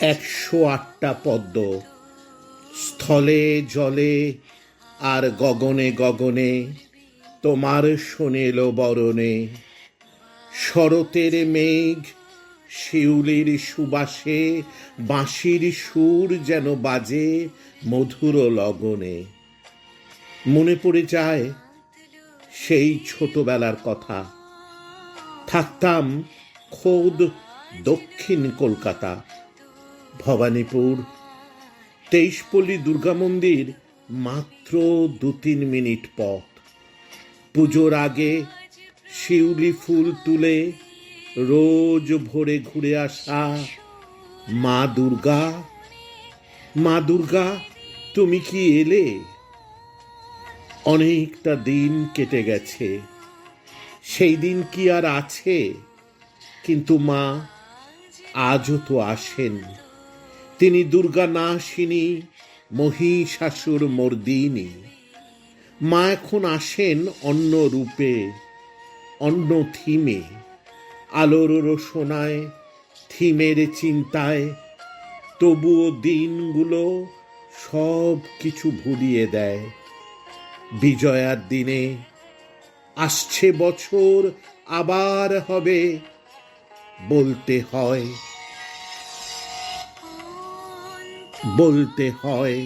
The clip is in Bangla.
108টা পদ্ম, স্থলে জলে আর গগনে গগনে তোমার শোনেল বরণে। শরতের মেঘ শিউলির সুবাসে, বাঁশির সুর যেন বাজে মধুর লগনে। মনে পড়ে যায় সেই ছোটবেলার কথা। থাকতাম খোদ দক্ষিণ কলকাতা, ভবানীপুর। 23পল্লী দুর্গা মন্দির মাত্র 2-3 মিনিট পথ। পুজোর আগে শিউলি ফুল তুলে রোজ ভোরে ঘুরে আসা মা দুর্গা। মা দুর্গা, তুমি কি এলে? অনেকটা দিন কেটে গেছে, সেই দিন কি আর আছে? কিন্তু মা আজও তো আসেন। তিনি দুর্গা নাশিনী, মহিষাসুর মর্দিনী। মা এখন আসেন অন্য রূপে, অন্য থিমে। আলোর রোশনায়, থিমের চিন্তায়। তবুও দিনগুলো সব কিছু ভুলিয়ে দেয়। বিজয়ার দিনে আসছে বছর, আবার হবে, বলতে হয়, বলতে হয়।